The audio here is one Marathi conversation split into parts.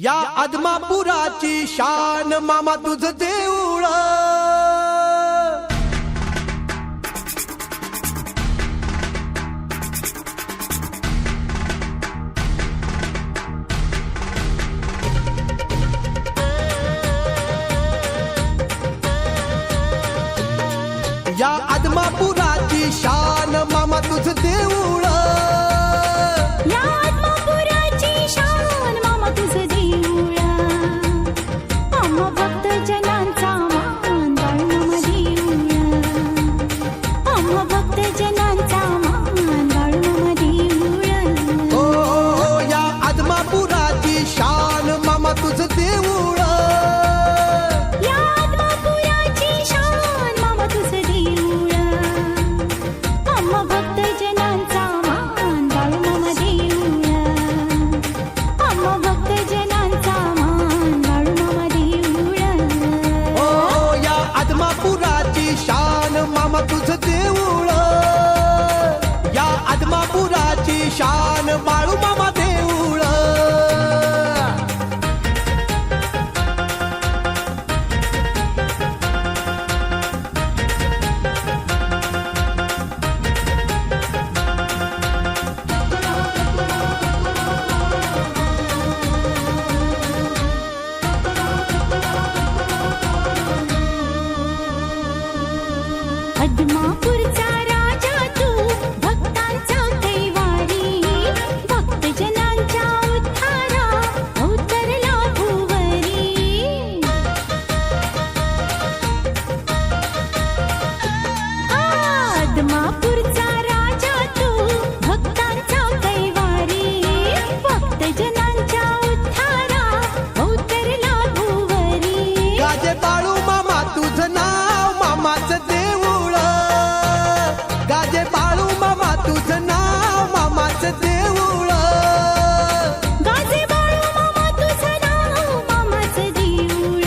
या आदमापुराची शान मामा तुझं देऊळ, या आदमापुराची शान मामा तुझं देऊळ, या आदमापुराची शान मामा तुझं देऊळ, आम्हा भक्त जनांचा मान बाळू मामा देऊळ, आम्हा भक्त जनांचा मान बाळू मामा देऊळ. ओ या आदमापुराची शान मामा तुझं देऊळ, या आदमापुराची शान मामा तुझं देऊळ, आम्हा भक्त जनांचा मान बाळू मामा देऊळ, आम्हा भक्त जनांचा मान बाळू मामा देऊळ. ओ या आदमापुराची शान मामा तुझं देऊळ, या आदमापुराची शान बाळू मामा देऊळ. आदमापूरचा राजा तू भक्तांचा कैवारी, भक्तजनांच्या उद्धारा अवतरला भुवरी. आदमापूरचा राजा तू भक्तांचा कैवारी, भक्तजनांच्या उद्धारा अवतरला भुवरी. गाजे बाळू मामा तुझं नाव मामाचं देऊळ, गाजे बाळू मामा तुझं नाव मामाचं देऊळ. गाजे बाळू मामा तुझं नाव मामाचं देऊळ,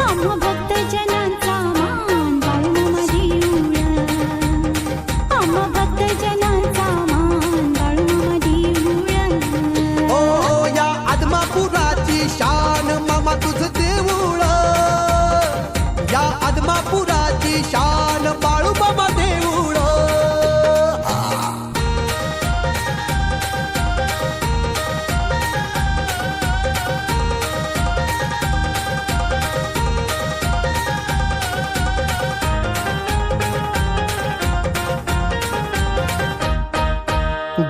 आम्हा भक्त जनांचा मान बाळू मामा देऊळ, आम्हा भक्त जनांचा मान बाळू मामा देऊळ. ओ या आदमापुराची शान मामा तुझं देऊळ, या आदमापुराची शान बाळू मामा देऊळ.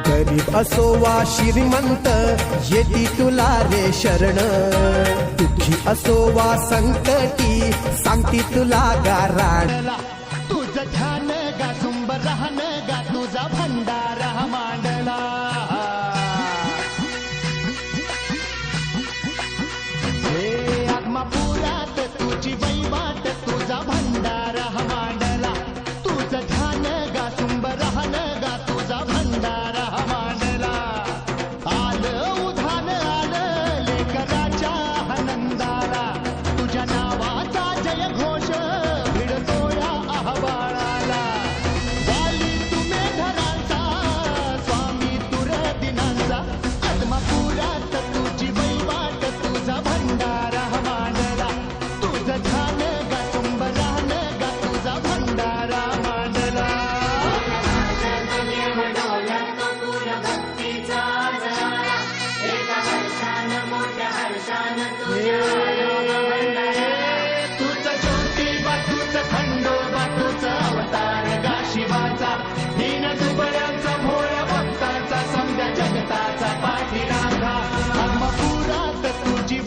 गरीब असो वा श्रीमंत येती तुला रे शरण, दुःखी असो वा संकटी सांगती तुला गाराण. तुझं ध्यान गा सुंब राहन गा तुझा भंडारा मांडला. हे आत्मापुरात तुझी वैवाट तुझा भंडारा मांडला. तुझं ध्यान गा सुंब राहन गा तुझा भंडारा मांडला. आलं उधान आलं लेकराच्या आनंदाला, तुझ्या नावाचा जय घोष भिडतो या अहवाळाला. वाली तुम्ही धरांचा स्वामी तुर दिनांचा, आत्मापुरात तुझी वैवाट तुझा भंडारा मांडला. तुझं ध्यान गा सुंब राहन गा तुझा भंडारा मांडला. तुझं ज्योतिबा तुझं खंडोबा तुझं अवतार गा शिवाचा, दीन दुबळ्यांचा भोळा